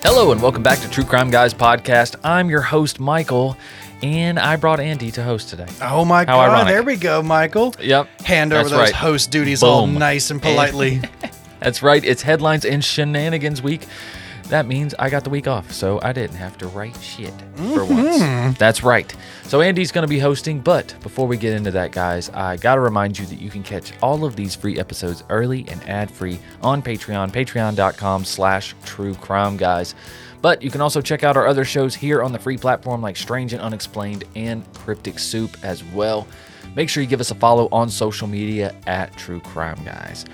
Hello and welcome back to True Crime Guys podcast. I'm your host, Michael, and I brought Andy to host today. Oh my How God, ironic. there we go, Michael. Yep. Hand over that's those right. host duties Boom. all nice and politely. That's right, it's Headlines and Shenanigans week. That means I got the week off, so I didn't have to write shit for once. That's right. So Andy's going to be hosting, but before we get into that, guys, I got to remind you that you can catch all of these free episodes early and ad-free on Patreon, patreon.com/truecrimeguys. But you can also check out our other shows here on the free platform like Strange and Unexplained and Cryptic Soup as well. Make sure you give us a follow on social media at True Crime Guys.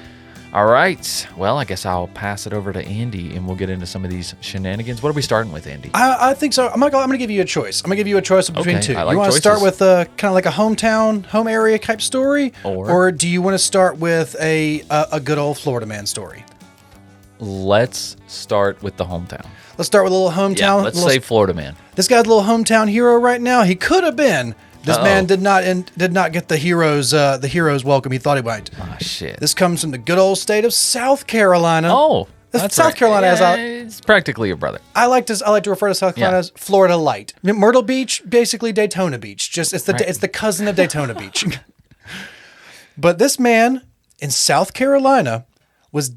All right. Well, I guess I'll pass it over to Andy and we'll get into some of these shenanigans. What are we starting with, Andy? I think so. Michael, I'm going to give you a choice. I'm going to give you a choice between two. I like you want to choices. start with kind of like a hometown, home area type story? Or do you want to start with a good old Florida man story? Let's start with the hometown. Let's start with a little hometown. Yeah, let's say Florida man. This guy's a little hometown hero right now. He could have been. This man did not get the hero's welcome he thought he might. Oh, shit. This comes from the good old state of South Carolina. Oh, that's South right. Carolina has it's practically your brother. I like to refer to South Carolina as Florida Light. Myrtle Beach, basically Daytona Beach. Just it's the cousin of Daytona Beach. But this man in South Carolina was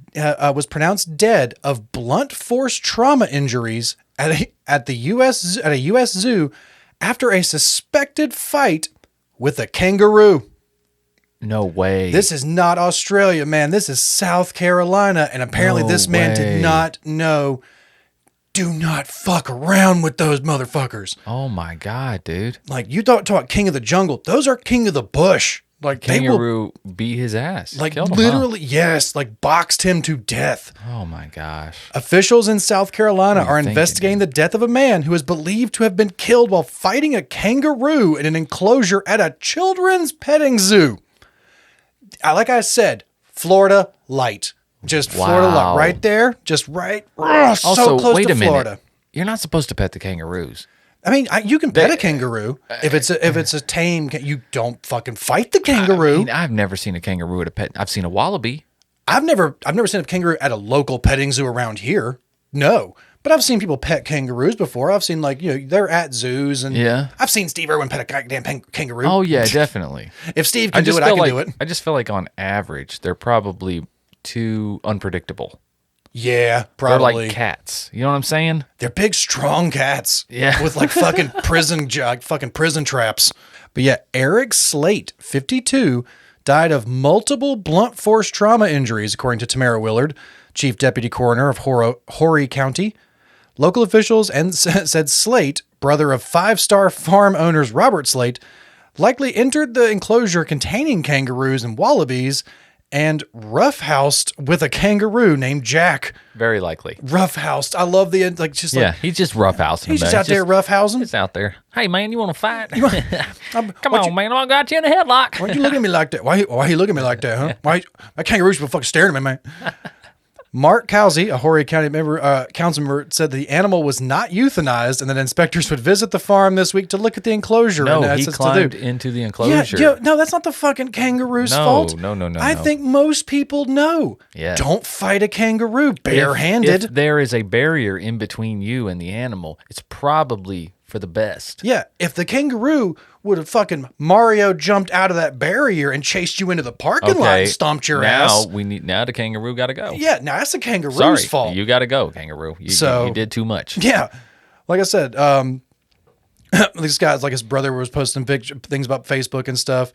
pronounced dead of blunt force trauma injuries at a U.S. zoo after a suspected fight with a kangaroo. No way. This is not Australia, man. This is South Carolina. And apparently this man did not know. Do not fuck around with those motherfuckers. Oh, my God, dude. Like, you talk about king of the jungle. Those are king of the bush. Like, Kangaroo beat his ass. like, Killed him, literally, yes, like boxed him to death. Oh, my gosh. Officials in South Carolina are thinking, investigating the death of a man who is believed to have been killed while fighting a kangaroo in an enclosure at a children's petting zoo. Like I said, Florida Light. Just Florida Light. Right there. Just right. Also, so close wait to a minute. Florida. You're not supposed to pet the kangaroos. I mean, you can pet a kangaroo if it's a tame. You don't fucking fight the kangaroo. I mean, I've never seen a kangaroo at a pet. I've seen a wallaby. I've never seen a kangaroo at a local petting zoo around here. No, but I've seen people pet kangaroos before. I've seen they're at zoos and I've seen Steve Irwin pet a goddamn kangaroo. Oh yeah, definitely. If Steve can do it, I can do it. I just feel like on average they're probably too unpredictable. Yeah, probably. They're like cats. You know what I'm saying? They're big, strong cats. Yeah. With like fucking prison traps. But yeah, Eric Slate, 52, died of multiple blunt force trauma injuries, according to Tamara Willard, Chief Deputy Coroner of Horry County. Local officials said Slate, brother of five-star farm owners Robert Slate, likely entered the enclosure containing kangaroos and wallabies and roughhoused with a kangaroo named Jack. Very likely. Roughhoused. I love the he's just roughhousing. He's just out there roughhousing. He's out there. Hey man, you want to fight? Come on, man! I got you in a headlock. Why you looking at me like that? Why you looking at me like that, huh? Why my kangaroo's been fucking staring at me, man? Mark Cowsey, a Horry County council member, said the animal was not euthanized and that inspectors would visit the farm this week to look at the enclosure. No, he climbed into the enclosure. Yeah, no, that's not the fucking kangaroo's fault. No. I think most people know. Yeah. Don't fight a kangaroo barehanded. If there is a barrier in between you and the animal, it's probably for the best. Yeah, if the kangaroo would have fucking Mario jumped out of that barrier and chased you into the parking lot and stomped your ass. Now the kangaroo got to go. Yeah, now that's the kangaroo's fault. You got to go, kangaroo. You did too much. Yeah, like I said, these guys, like his brother was posting things about Facebook and stuff.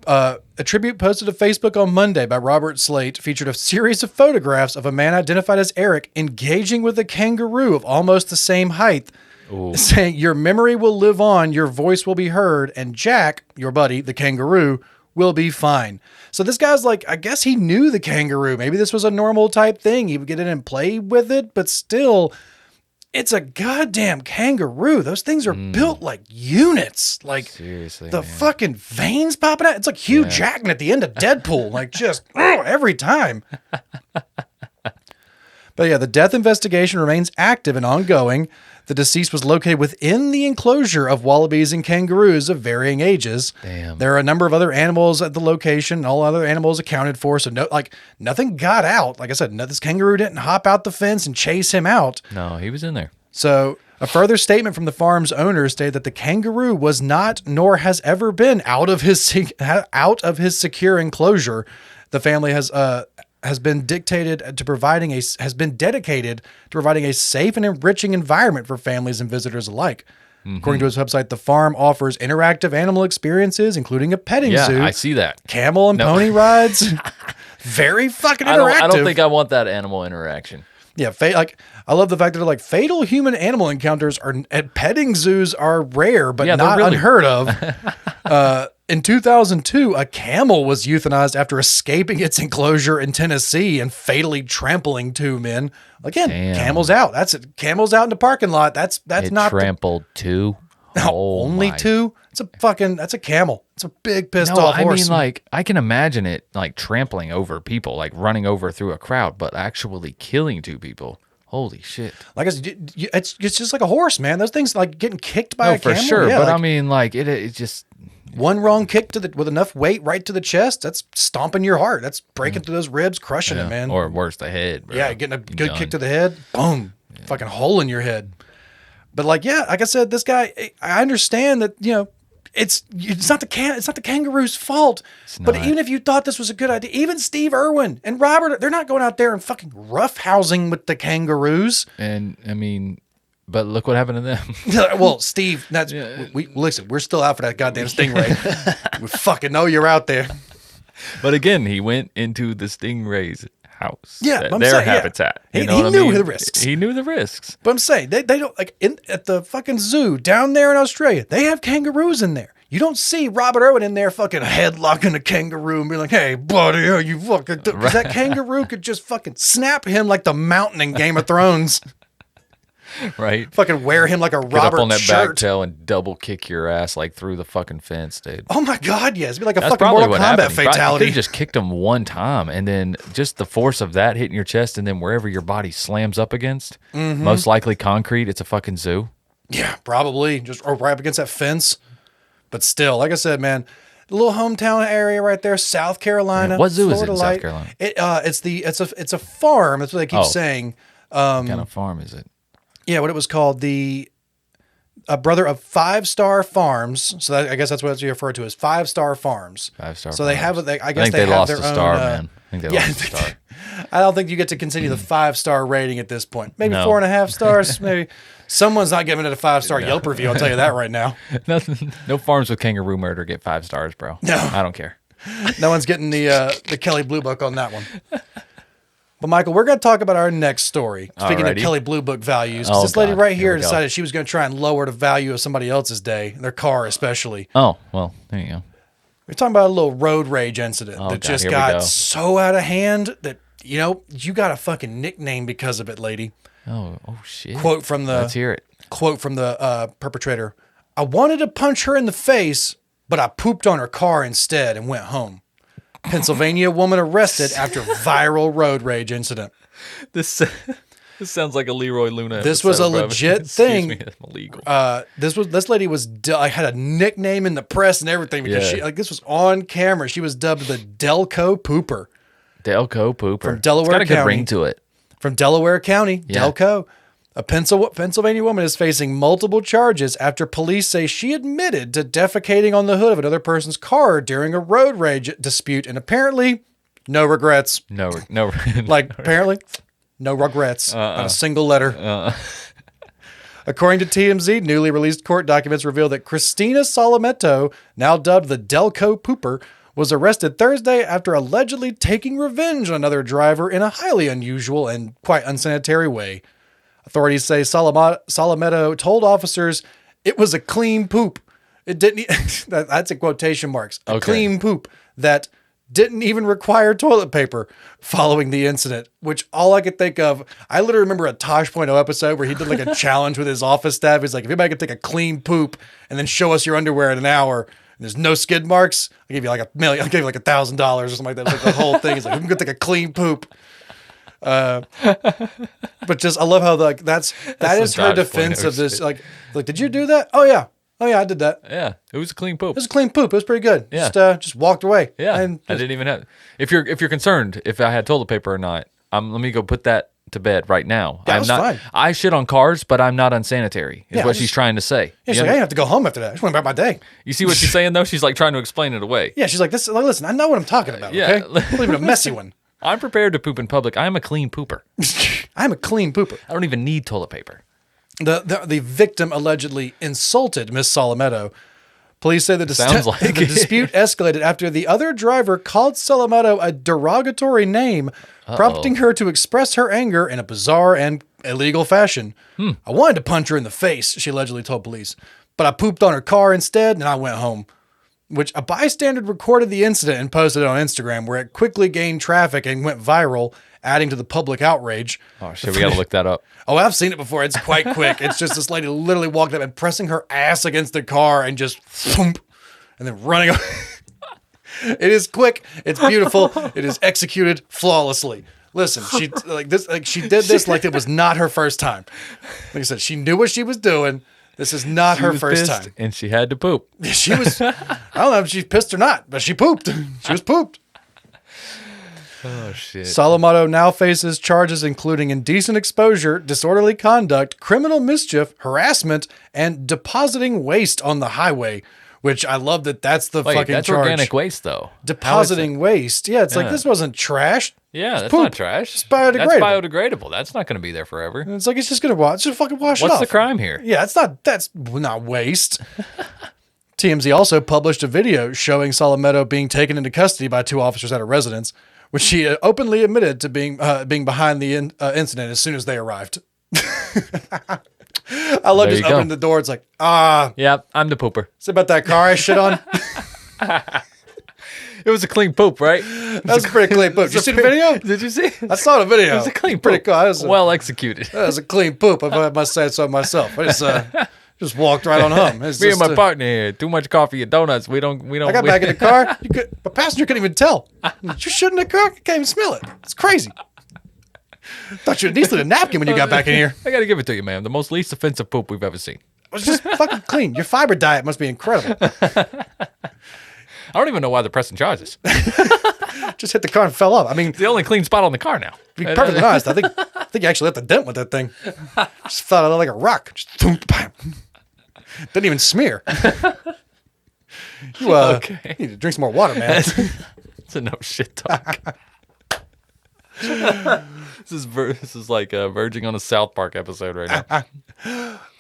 A tribute posted to Facebook on Monday by Robert Slate featured a series of photographs of a man identified as Eric engaging with a kangaroo of almost the same height. Ooh. Saying, your memory will live on, your voice will be heard, and Jack, your buddy, the kangaroo, will be fine. So this guy's like, I guess he knew the kangaroo. Maybe this was a normal type thing. He would get in and play with it, but still, it's a goddamn kangaroo. Those things are built like units. Like, seriously, the fucking veins popping out. It's like Hugh Jackman at the end of Deadpool. Like, just every time. But yeah, the death investigation remains active and ongoing. The deceased was located within the enclosure of wallabies and kangaroos of varying ages. Damn. There are a number of other animals at the location, all other animals accounted for. So nothing got out. Like I said, this kangaroo didn't hop out the fence and chase him out. No, he was in there. So a further statement from the farm's owner stated that the kangaroo was not, nor has ever been, out of his secure enclosure. The family has been dedicated to providing a safe and enriching environment for families and visitors alike. According to his website, the farm offers interactive animal experiences, including a petting zoo. Yeah, I see that. Camel and pony rides. Very fucking interactive. I don't think I want that animal interaction. Yeah, I love the fact that fatal human animal encounters at petting zoos are rare, but not really unheard of. In 2002, a camel was euthanized after escaping its enclosure in Tennessee and fatally trampling 2 men. Again, camels out. That's it. Camels out in the parking lot. That's not trampled 2. Oh, only 2. That's a camel. It's a big pissed off horse. I mean, I can imagine it trampling over people, running over through a crowd, but actually killing 2 people. Holy shit! Like I said, it's just like a horse, man. Those things getting kicked by a camel. For sure. Yeah, but I mean, it just one wrong kick with enough weight right to the chest. That's stomping your heart. That's breaking through those ribs, crushing it, man. Or worse, the head. Bro. Yeah, getting a good kick to the head. Boom, fucking hole in your head. But like I said, this guy. I understand that it's not the kangaroo's fault. But even if you thought this was a good idea, even Steve Irwin and Robert, they're not going out there and fucking roughhousing with the kangaroos. And I mean, but look what happened to them. Well, Steve, listen, we're still out for that goddamn stingray. We fucking know you're out there. But again, he went into the stingray's house. Yeah, their habitat. He knew the risks. He knew the risks. But I'm saying they don't at the fucking zoo down there in Australia. They have kangaroos in there. You don't see Robert Irwin in there fucking headlocking a kangaroo and be like, "Hey, buddy, how you fucking?" Because that kangaroo could just fucking snap him like the mountain in Game of Thrones. Right. Fucking wear him like a Get Robert up on that shirt. back tail and double kick your ass through the fucking fence, dude. Oh my God, yes. It'd be like a That's fucking probably Mortal what Kombat happened. fatality. You just kicked him one time, and then just the force of that hitting your chest, and then wherever your body slams up against, most likely concrete, it's a fucking zoo. Yeah, probably. Or right up against that fence. But still, like I said, man, the little hometown area right there, South Carolina. What zoo Florida is it in South Carolina? It's a farm. That's what they keep saying. What kind of farm is it? Yeah, what it was called, a brother of 5-Star Farms. So I guess that's what you refer to as 5-Star Farms. 5-Star. So farms. they have, I guess think they have lost their the own. star, man. I think they lost the star. I don't think you get to continue the 5-star rating at this point. Maybe No. 4.5 stars. Maybe someone's not giving it a 5-star Yelp review. I'll tell you that right now. No farms with kangaroo murder get 5 stars, bro. No. I don't care. No one's getting the Kelly Blue Book on that one. But Michael, we're going to talk about our next story. Speaking of Kelly Blue Book values, this lady right here decided she was going to try and lower the value of somebody else's day, their car especially. Oh, well, there you go. We're talking about a little road rage incident that just got so out of hand that, you got a fucking nickname because of it, lady. Oh shit. Let's hear it. Quote from the perpetrator. "I wanted to punch her in the face, but I pooped on her car instead and went home." Pennsylvania woman arrested after viral road rage incident. This sounds like a Leroy Luna. This was a legit thing. Excuse me, it's illegal. This lady had a nickname in the press and everything because this was on camera. She was dubbed the Delco Pooper. Delco Pooper. From Delaware County. It's got a County. good ring to it. From Delaware County, Delco. A Pennsylvania woman is facing multiple charges after police say she admitted to defecating on the hood of another person's car during a road rage dispute, and apparently, no regrets. No. Apparently, no regrets. Not a single letter. According to TMZ, newly released court documents reveal that Christina Solometto, now dubbed the Delco Pooper, was arrested Thursday after allegedly taking revenge on another driver in a highly unusual and quite unsanitary way. Authorities say Solometto told officers it was a clean poop. It didn't. That's in quotation marks. A clean poop that didn't even require toilet paper following the incident, which all I could think of, I literally remember a Tosh.0 episode where he did like a challenge with his office staff. He's like, if anybody could take a clean poop and then show us your underwear in an hour, and there's no skid marks, I'll give you like $1,000 or something like that. It was like the whole thing. He's like, I'm going to take a clean poop. But just I love how that is her defense of this. Like, did you do that? Oh yeah, I did that. Yeah, it was a clean poop. It was a clean poop. It was pretty good. Yeah. Just walked away. Yeah, and I didn't even have. If you're concerned if I had toilet paper or not, let me go put that to bed right now. Yeah, I'm not. fine. I shit on cars, but I'm not unsanitary. Is what she's trying to say. Yeah, she's like, I didn't have to go home after that. I just went about my day. You see what she's saying though? She's like trying to explain it away. Yeah, she's like, listen, I know what I'm talking about. Yeah. Okay, I'm even a messy one. I'm prepared to poop in public. I'm a clean pooper. I'm a clean pooper. I don't even need toilet paper. The victim allegedly insulted Miss Salametto. Police say the dispute escalated after the other driver called Salametto a derogatory name, prompting her to express her anger in a bizarre and illegal fashion. I wanted to punch her in the face, she allegedly told police, but I pooped on her car instead and I went home. Which a bystander recorded the incident and posted it on Instagram, where it quickly gained traffic and went viral, adding to the public outrage. Oh shit, we gotta look that up. Oh, I've seen it before. It's quite quick. It's just this lady literally walked up and pressing her ass against the car and just thump, and then running. It is quick. It's beautiful. It is executed flawlessly. Listen, she did this like it was not her first time. Like I said, she knew what she was doing. This is not her first time. And she had to poop. She was, I don't know if she's pissed or not, but she pooped. She was pooped. Oh, shit. Salametto now faces charges including indecent exposure, disorderly conduct, criminal mischief, harassment, and depositing waste on the highway, which I love that's the fucking that's charge. organic waste, though. Depositing waste. Yeah, it's like, this wasn't trash. Yeah, that's poop. not trash. It's biodegradable. That's biodegradable. That's not going to be there forever. And it's like, it's just going to fucking wash it off. What's the crime here? Yeah, that's not waste. TMZ also published a video showing Salametto being taken into custody by two officers at a residence, which she openly admitted to being behind the incident as soon as they arrived. I love just opening the door. It's like, Yep, I'm the pooper. It's about that car I shit on. It was a clean poop, right? That was a pretty clean poop. Did you see the video? Did you see? I saw the video. It was a clean poop. Pretty cool. Well executed. That was a clean poop, if I must say so myself. I just walked right on home. Me and my partner here. Too much coffee and donuts. We don't. I got back in the car. The passenger couldn't even tell. You shit in the car? You can't even smell it. It's crazy. Thought you at least need a napkin when you got back in here. I got to give it to you, man. The most least offensive poop we've ever seen. It was just fucking clean. Your fiber diet must be incredible. I don't even know why they're pressing charges. Just hit the car and fell off. I mean, it's the only clean spot on the car now. To be perfectly honest, I think you actually left a dent with that thing. Just thought it looked like a rock. Just thump, bam. Didn't even smear. You need to drink some more water, man. It's enough shit talk. This is like verging on a South Park episode right now.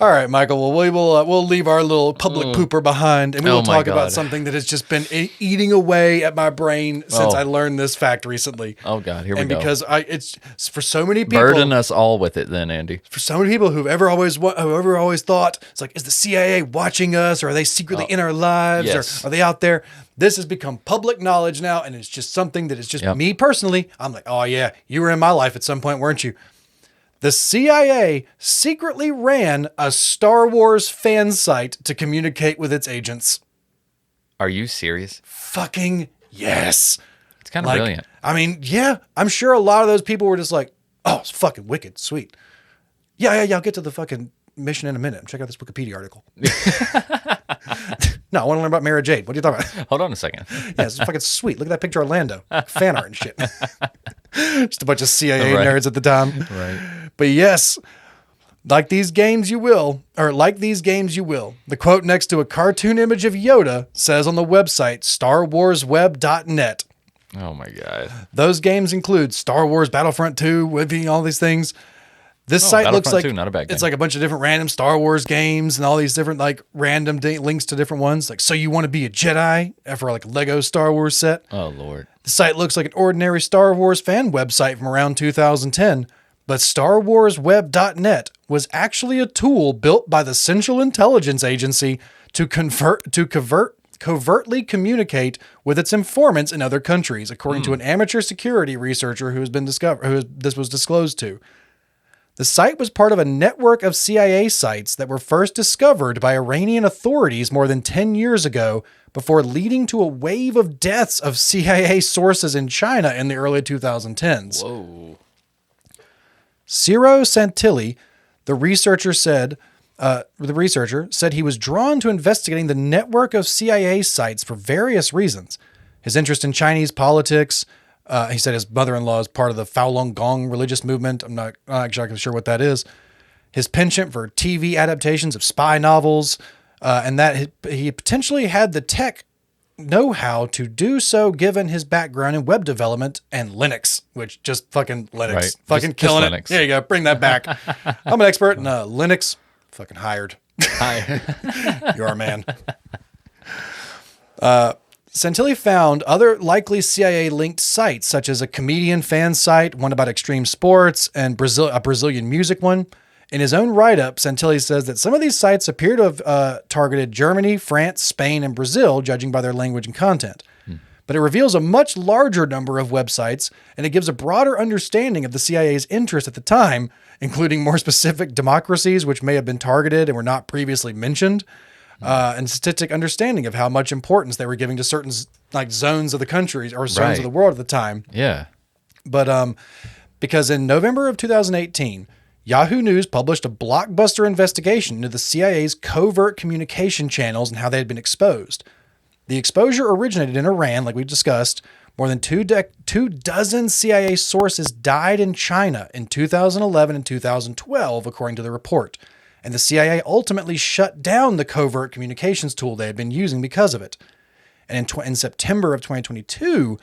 All right, Michael. Well, we'll leave our little public pooper behind, and we will talk about something that has just been eating away at my brain since I learned this fact recently. Oh God, here we go. And because it's for so many people, burden us all with it, then, Andy. For so many people who've always thought it's like, is the CIA watching us, or are they secretly in our lives, or are they out there? This has become public knowledge now, and it's just something that is just me personally. I'm like, oh yeah, you were in my life at some point, weren't you? The CIA secretly ran a Star Wars fan site to communicate with its agents. Are you serious? Fucking yes. It's kind of brilliant. I mean, yeah, I'm sure a lot of those people were just like, oh, it's fucking wicked, sweet. Yeah, I'll get to the fucking mission in a minute. Check out this Wikipedia article. No, I want to learn about Mara Jade. What are you talking about? Hold on a second. Yeah, it's fucking sweet. Look at that picture of Orlando. Fan art and shit. Just a bunch of CIA nerds at the time. Right. But yes, like these games you will. The quote next to a cartoon image of Yoda says on the website starwarsweb.net. Oh my God. Those games include Star Wars Battlefront 2, all these things. This site looks like 2, not a bad game. It's like a bunch of different random Star Wars games and all these different like random links to different ones. Like, so you want to be a Jedi for like a Lego Star Wars set? Oh Lord. The site looks like an ordinary Star Wars fan website from around 2010, but starwarsweb.net was actually a tool built by the Central Intelligence Agency to covertly communicate with its informants in other countries, according to an amateur security researcher who this was disclosed to. The site was part of a network of CIA sites that were first discovered by Iranian authorities more than 10 years ago, before leading to a wave of deaths of CIA sources in China in the early 2010s. Whoa. Ciro Santilli, the researcher said he was drawn to investigating the network of CIA sites for various reasons. His interest in Chinese politics. He said his mother-in-law is part of the Falun Gong religious movement. I'm not exactly sure what that is. His penchant for TV adaptations of spy novels, and that he potentially had the tech know-how to do so given his background in web development and Linux, which just fucking Linux. Right. Fucking killing it. There you go. Bring that back. I'm an expert in Linux. Fucking hired. Hi. You're our man. Santilli found other likely CIA-linked sites, such as a comedian fan site, one about extreme sports, and a Brazilian music one. In his own write-up, Santilli says that some of these sites appear to have targeted Germany, France, Spain, and Brazil, judging by their language and content. But it reveals a much larger number of websites, and it gives a broader understanding of the CIA's interest at the time, including more specific democracies which may have been targeted and were not previously mentioned, and statistic understanding of how much importance they were giving to certain like zones of the country or zones of the world at the time. Yeah. But because in November of 2018, Yahoo News published a blockbuster investigation into the CIA's covert communication channels and how they had been exposed. The exposure originated in Iran, like we discussed. More than 24 CIA sources died in China in 2011 and 2012, according to the report. And the CIA ultimately shut down the covert communications tool they had been using because of it. And in September of 2022,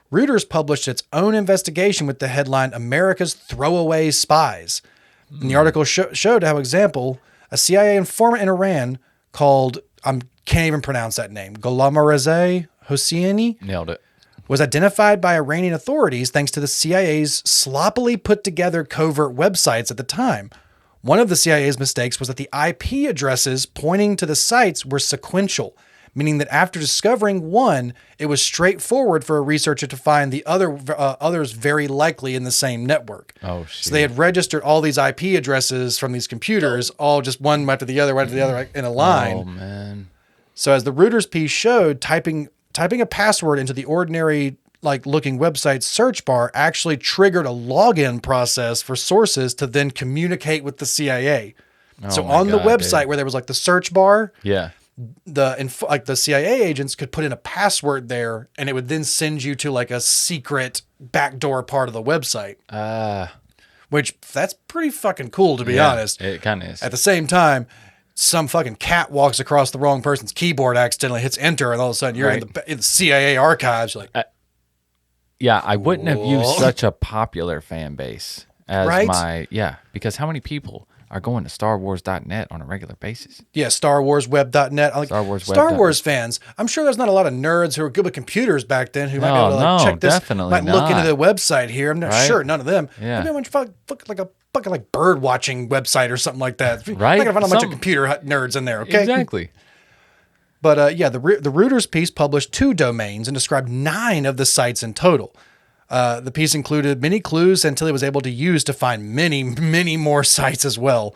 Reuters published its own investigation with the headline, America's Throwaway Spies. And the article showed how, example, a CIA informant in Iran called, can't even pronounce that name, Gholamreza Hosseini. Nailed it. Was identified by Iranian authorities thanks to the CIA's sloppily put together covert websites at the time. One of the CIA's mistakes was that the IP addresses pointing to the sites were sequential, meaning that after discovering one, it was straightforward for a researcher to find the others very likely in the same network. Oh, shit. So they had registered all these IP addresses from these computers, all just one after the other, right after the other in a line. Oh, man. So as the Reuters piece showed, typing a password into the ordinary looking website search bar actually triggered a login process for sources to then communicate with the CIA. So on the website where there was the search bar, the CIA agents could put in a password there, and it would then send you to a secret backdoor part of the website. Which that's pretty fucking cool, to be honest. It kind of is. At the same time, some fucking cat walks across the wrong person's keyboard, accidentally hits enter, and all of a sudden you're in the CIA archives. You're like, I wouldn't have used such a popular fan base as because how many people are going to StarWars.net on a regular basis? Yeah, StarWarsWeb.net. Star Wars fans. I'm sure there's not a lot of nerds who are good with computers back then who might be able to check this. Definitely might look into the website here. I'm not sure. None of them. Yeah. Maybe I'm like a fucking bird watching website or something like that. Right. I'm gonna find a bunch of computer nerds in there. Okay. Exactly. But the Reuters piece published 2 domains and described 9 of the sites in total. The piece included many clues Santilli was able to use to find many, many more sites as well.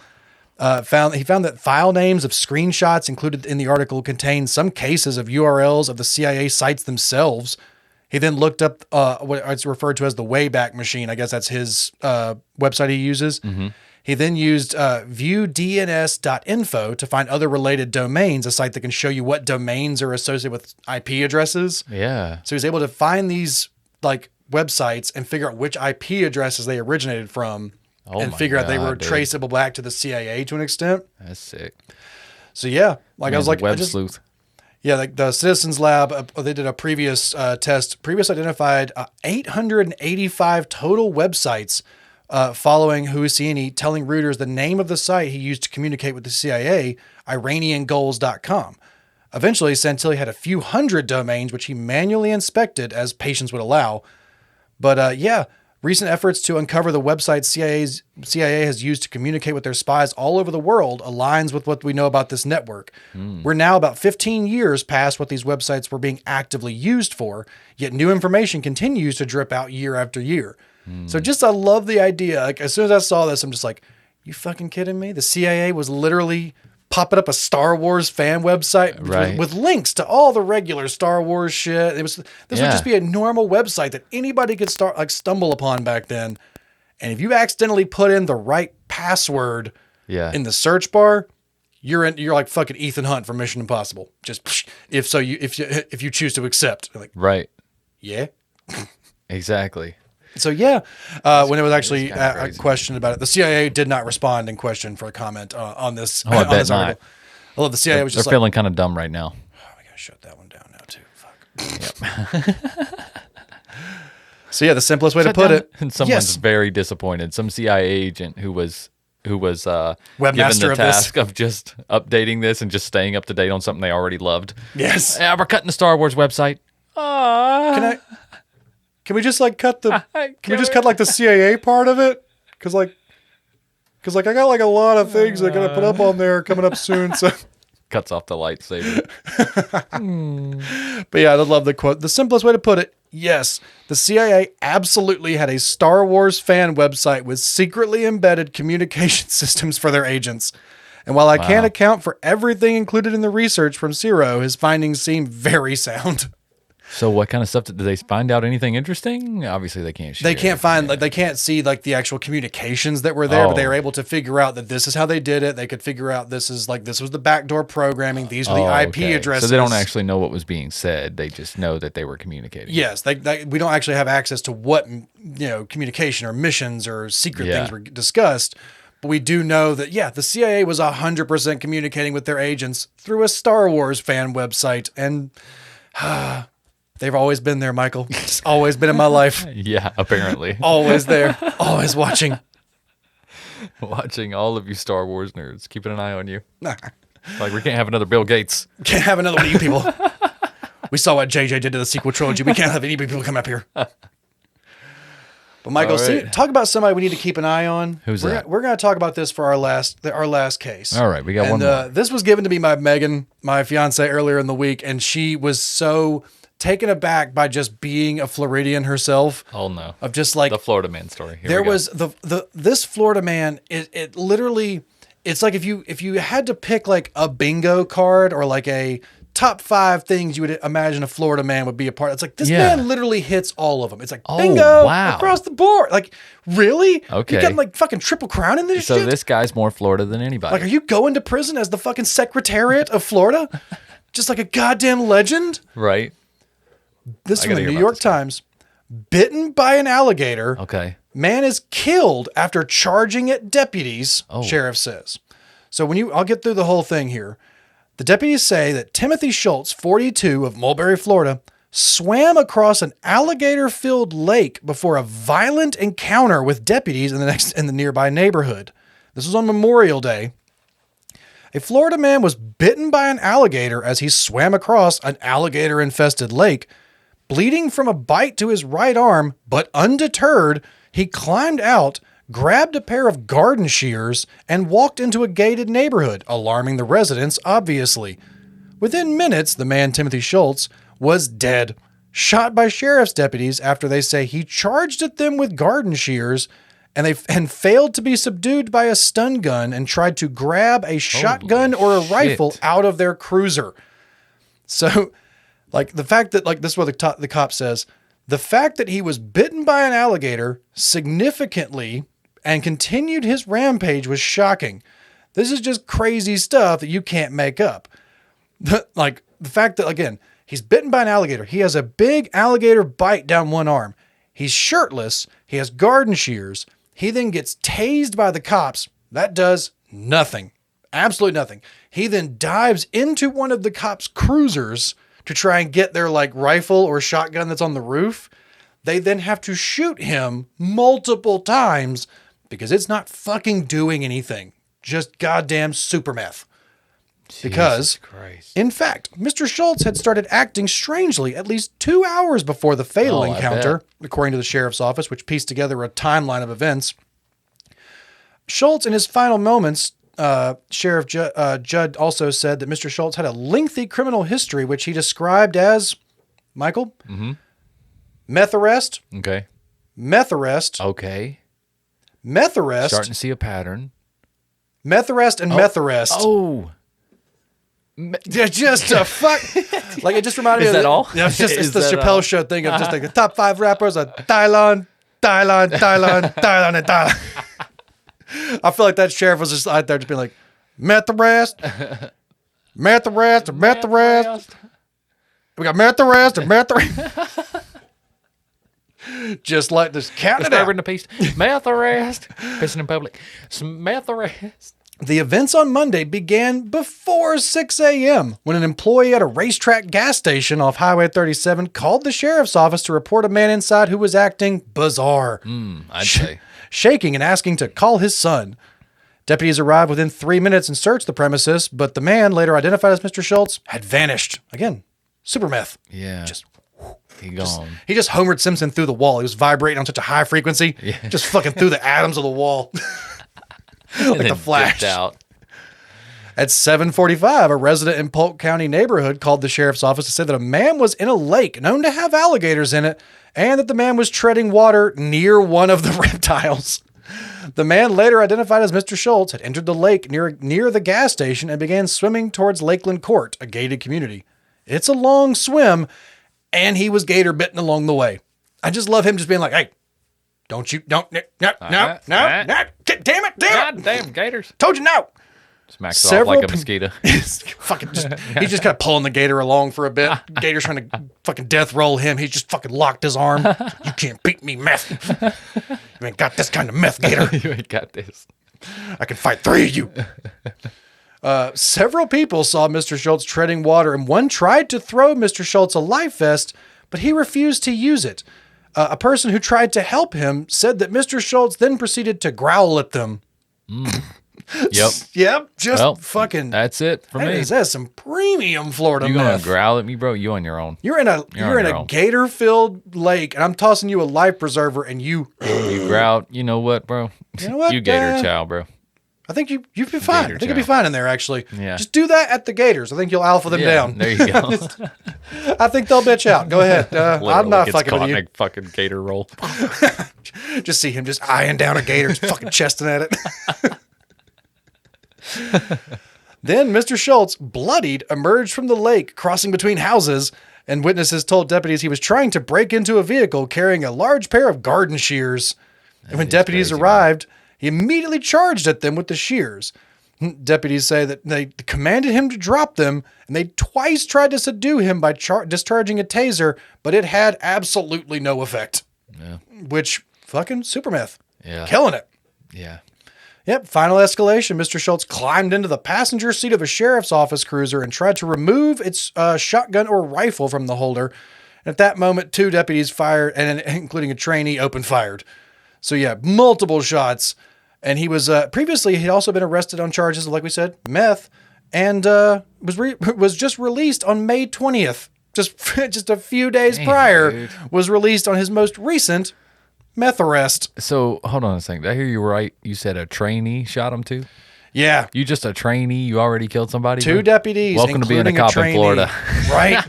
He found that file names of screenshots included in the article contained some cases of URLs of the CIA sites themselves. He then looked up what it's referred to as the Wayback Machine. I guess that's his website he uses. Mm-hmm. He then used viewdns.info to find other related domains, a site that can show you what domains are associated with IP addresses. Yeah. So he's able to find these websites and figure out which IP addresses they originated from and figure out they were traceable back to the CIA to an extent. That's sick. So yeah, I was like, web sleuth. Yeah, the Citizens Lab, they did a previous test, identified 885 total websites following Husseini, telling Reuters the name of the site he used to communicate with the CIA, IranianGoals.com. Eventually, Santilli had a few hundred domains, which he manually inspected as patience would allow. But recent efforts to uncover the websites CIA has used to communicate with their spies all over the world aligns with what we know about this network. We're now about 15 years past what these websites were being actively used for, yet new information continues to drip out year after year. So I love the idea. As soon as I saw this, I'm just like, you fucking kidding me? The CIA was literally popping up a Star Wars fan website with links to all the regular Star Wars shit. This would just be a normal website that anybody could stumble upon back then. And if you accidentally put in the right password Yeah. in the search bar, you're like fucking Ethan Hunt from Mission Impossible. Just if you choose to accept. Like, Right. yeah. Exactly. So yeah, when it was actually kinda a crazy. question about it, the CIA did not respond in question for a comment on this. Oh, I on bet this not. article. I love the CIA was They're just like, feeling kind of dumb right now. oh, we gotta shut that one down now too. Fuck. So yeah, the simplest way to put it. And someone's very disappointed. Some CIA agent who was given Webmaster the of this. task of just updating this and just staying up to date on something they already loved. Yes. Yeah, we're cutting the Star Wars website. Can we just like cut the? Can we just cut like the CIA part of it? Because I got like a lot of things I gotta put up on there coming up soon. So. Cuts off the lightsaber. But yeah, I love the quote. The simplest way to put it, yes, the CIA absolutely had a Star Wars fan website with secretly embedded communication systems for their agents. And while I can't account for everything included in the research from Zero, his findings seem very sound. So what kind of stuff did they find out? Anything interesting? Obviously, they can't share. They can't find, like, they can't see like the actual communications that were there, but they Oh. were able to figure out that this is how they did it. They could figure out this was the backdoor programming. These were the IP okay. addresses. So they don't actually know what was being said. They just know that they were communicating. Yes, we don't actually have access to what communication or missions or secret things were discussed, but we do know that the CIA was 100% communicating with their agents through a Star Wars fan website, and they've always been there, Michael. It's always been in my life. Yeah, apparently. Always there, always watching. Watching all of you Star Wars nerds, keeping an eye on you. Like we can't have another Bill Gates. Can't have another one of you people. We saw what JJ did to the sequel trilogy. We can't have any people come up here. But Michael, All right. talk about somebody we need to keep an eye on. Who's that? We're going to talk about this for our last case. All right, we got one more. This was given to me by Megan, my fiance, earlier in the week, and she was so taken aback by just being a Floridian herself. Oh no! Of just like the Florida man story. Here there we go. was this Florida man. It literally, it's like if you had to pick like a bingo card or like a top 5 things you would imagine a Florida man would be a part. It's like this man literally hits all of them. It's like bingo across the board. Like really? Okay. You got like fucking triple crown in this So shit? this guy's more Florida than anybody. Like, are you going to prison as the fucking Secretariat of Florida? Just like a goddamn legend? Right? This is I from gotta the hear New about York this. Times. Bitten by an alligator. Okay. Man is killed after charging at deputies, Oh. sheriff says. So I'll get through the whole thing here. The deputies say that Timothy Schultz, 42, of Mulberry, Florida, swam across an alligator-filled lake before a violent encounter with deputies in the nearby neighborhood. This was on Memorial Day. A Florida man was bitten by an alligator as he swam across an alligator-infested lake. Bleeding from a bite to his right arm, but undeterred, he climbed out, grabbed a pair of garden shears, and walked into a gated neighborhood, alarming the residents, obviously. Within minutes, the man, Timothy Schultz, was dead, shot by sheriff's deputies after they say he charged at them with garden shears and failed to be subdued by a stun gun and tried to grab a shotgun or a rifle out of their cruiser. So, like, the fact that, like, this is what the cop says, the fact that he was bitten by an alligator significantly and continued his rampage was shocking. This is just crazy stuff that you can't make up. Like, the fact that, again, he's bitten by an alligator. He has a big alligator bite down one arm. He's shirtless. He has garden shears. He then gets tased by the cops. That does nothing. Absolutely nothing. He then dives into one of the cops' cruisers to try and get their, like, rifle or shotgun that's on the roof. They then have to shoot him multiple times because it's not fucking doing anything. Just goddamn super meth. Because, in fact, Mr. Schultz had started acting strangely at least 2 hours before the fatal encounter, according to the sheriff's office, which pieced together a timeline of events. Schultz, in his final moments, Sheriff Judd also said that Mr. Schultz had a lengthy criminal history, which he described as, Michael? Mm-hmm. Meth arrest. Okay. Meth arrest. Okay. Meth arrest. Starting to see a pattern. Meth arrest and meth arrest. Oh. Just a fuck. Like, it just reminded me Is of that all? Yeah, it's the Is that Chappelle Show thing of just like the top 5 rappers of Thailand. Thailand, Thailand, Thailand, and Thailand. I feel like that sheriff was just out there just being like, meth arrest, meth arrest, meth arrest. We got meth arrest and meth arrest. Just like this, counting it out. Disturbing the peace. Meth arrest. Pissing in public. Some meth arrest. The events on Monday began before 6 a.m. when an employee at a racetrack gas station off Highway 37 called the sheriff's office to report a man inside who was acting bizarre. I'd say. Shaking and asking to call his son. Deputies arrived within 3 minutes and searched the premises, but the man, later identified as Mr. Schultz, had vanished. Again, super meth. Yeah. He gone. He just Homered Simpson through the wall. He was vibrating on such a high frequency. Yeah. Just fucking through the atoms of the wall. Like the Flash. Out. At 7:45, a resident in Polk County neighborhood called the sheriff's office to say that a man was in a lake known to have alligators in it, and that the man was treading water near one of the reptiles. The man, later identified as Mr. Schultz, had entered the lake near the gas station and began swimming towards Lakeland Court, a gated community. It's a long swim, and he was gator bitten along the way. I just love him just being like, hey, no, damn it. God damn gators. Told you no. Smacks it off like a mosquito. He's just kind of pulling the gator along for a bit. Gator's trying to fucking death roll him. He's just fucking locked his arm. You can't beat me, meth. You ain't got this kind of meth, gator. You ain't got this. I can fight 3 of you. Several people saw Mr. Schultz treading water, and one tried to throw Mr. Schultz a life vest, but he refused to use it. A person who tried to help him said that Mr. Schultz then proceeded to growl at them. Yep. Just fucking. That's it for me. That's some premium Florida You gonna meth. growl at me, bro? You on your own. You're in a gator-filled lake, and I'm tossing you a life preserver, and you growl. You know what, bro? You know what? You gator chow, bro. I think you'd be fine. I think you'll be fine in there, actually. Yeah. Just do that at the Gators. I think you'll alpha them down. There you go. I think they'll bitch out. Go ahead. I'm not fucking with you. A fucking gator roll. Just see him just eyeing down a gator, just fucking chesting at it. Then Mr. Schultz, bloodied, emerged from the lake, crossing between houses, and witnesses told deputies he was trying to break into a vehicle carrying a large pair of garden shears. And when deputies arrived, he immediately charged at them with the shears. Deputies say that they commanded him to drop them, and they twice tried to subdue him by discharging a taser, but it had absolutely no effect. Yeah. Which, fucking super meth. Yeah. Killing it. Yeah. Yep, final escalation. Mr. Schultz climbed into the passenger seat of a sheriff's office cruiser and tried to remove its shotgun or rifle from the holder. And at that moment, 2 deputies fired, and including a trainee, opened fired. So yeah, multiple shots. And he was previously, he'd also been arrested on charges of, like we said, meth, and was just released on May 20th. Just a few days prior, dude. Was released on his most recent meth arrest. So hold on a second. Did I hear you right? You said a trainee shot him too? Yeah. You just a trainee? You already killed somebody? 2 deputies. Welcome to being a cop in Florida. Right?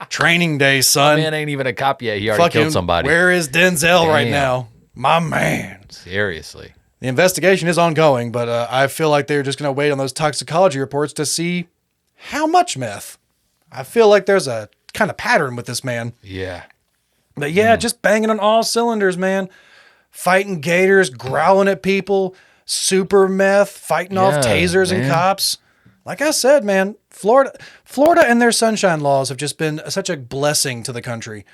Training day, son. My man ain't even a cop yet. He already killed somebody. Where is Denzel right now? My man. Seriously. The investigation is ongoing, but I feel like they're just going to wait on those toxicology reports to see how much meth. I feel like there's a kind of pattern with this man. Yeah. But yeah, just banging on all cylinders, man. Fighting gators, growling at people, super meth, fighting off tasers and cops. Like I said, man, Florida and their sunshine laws have just been such a blessing to the country.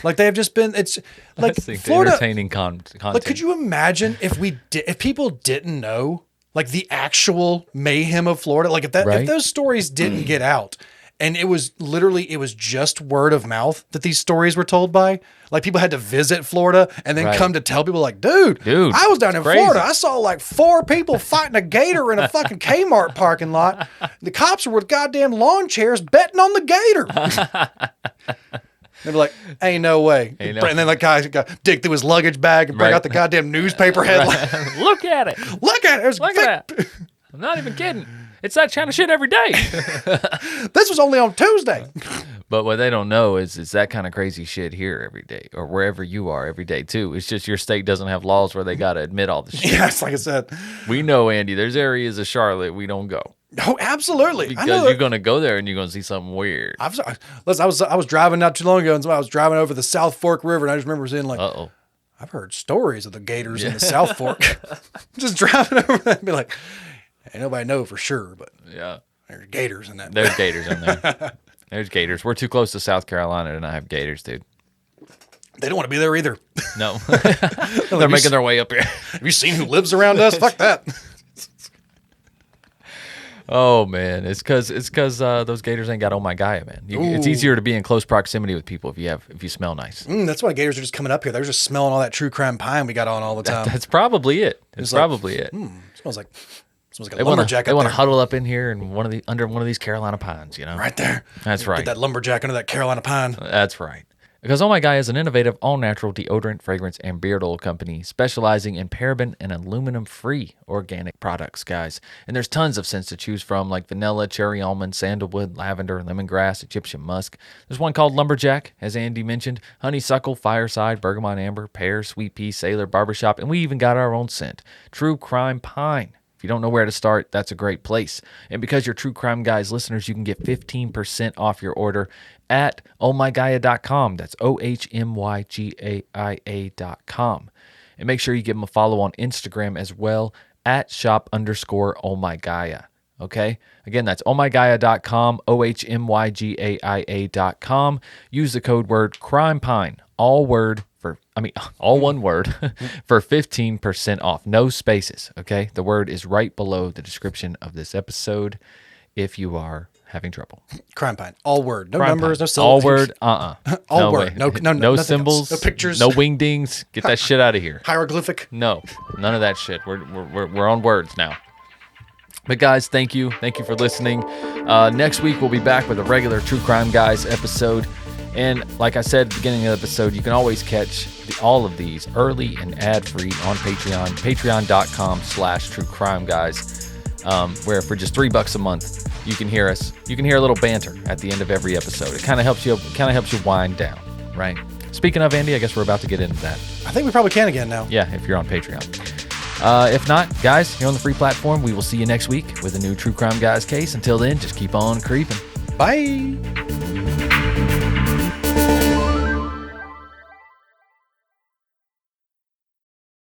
Like they have just been, it's like Florida. Entertaining content. Like, could you imagine if people didn't know, like the actual mayhem of Florida, like if those stories didn't get out, and it was just word of mouth that these stories were told by. Like people had to visit Florida and then come to tell people like, dude, I was down in Florida. I saw like 4 people fighting a gator in a fucking Kmart parking lot. The cops were with goddamn lawn chairs betting on the gator. They'd be like, ain't no way. And then the guy dig through his luggage bag and bring out the goddamn newspaper headline. Look at it. Look at it. Look at that. I'm not even kidding. It's that kind of shit every day. This was only on Tuesday. But what they don't know is that kind of crazy shit here every day, or wherever you are every day too. It's just your state doesn't have laws where they got to admit all the shit. Yes, like I said. We know, Andy, there's areas of Charlotte we don't go. Oh, absolutely. Because you're going to go there and you're going to see something weird. I was driving not too long ago, and I was driving over the South Fork River, and I just remember seeing like, I've heard stories of the gators in the South Fork. Just driving over there and be like, ain't nobody know for sure, but Yeah. there's gators in that. There's gators in there. There's gators. We're too close to South Carolina to not have gators, dude. They don't want to be there either. No. They're making their way up here. Have you seen who lives around us? Fuck that. Oh man, it's because those gators ain't got oh my Gaia, man. It's easier to be in close proximity with people if you smell nice. That's why gators are just coming up here. They're just smelling all that true crime pine we got on all the time. That's probably it. It's probably it. Smells like a lumberjack. They want to huddle up in here and under one of these Carolina pines, you know. Right there. That's right. Get that lumberjack under that Carolina pine. That's right. Because Oh My Guy is an innovative, all-natural deodorant, fragrance, and beard oil company specializing in paraben and aluminum-free organic products, guys. And there's tons of scents to choose from, like vanilla, cherry almond, sandalwood, lavender, lemongrass, Egyptian musk. There's one called Lumberjack, as Andy mentioned, honeysuckle, fireside, bergamot amber, pear, sweet pea, sailor, barbershop, and we even got our own scent, True Crime Pine. If you don't know where to start, that's a great place. And because you're True Crime Guys listeners, you can get 15% off your order at ohmygaia.com. That's ohmygaia.com. And make sure you give them a follow on Instagram as well at shop_ohmygaia. Okay? Again, that's ohmygaia.com, ohmygaia.com. Use the code word CRIMEPINE, all one word, for 15% off. No spaces, okay? The word is right below the description of this episode if you are having trouble. Crimepine, all word. No Crime numbers, Pine. no syllables. All word, all no word. way. No symbols. Else. No pictures. No wingdings. Get that shit out of here. Hieroglyphic. No, none of that shit. We're on words now. But guys, thank you for listening. Next week we'll be back with a regular True Crime Guys episode. And like I said at the beginning of the episode, you can always catch all of these early and ad-free on Patreon, patreon.com/truecrimeguys, where for just $3 a month, you can hear us. You can hear a little banter at the end of every episode. It kind of helps you wind down, right? Speaking of, Andy, I guess we're about to get into that. I think we probably can again now. Yeah, if you're on Patreon. If not, guys, here on the free platform, we will see you next week with a new True Crime Guys case. Until then, just keep on creeping. Bye.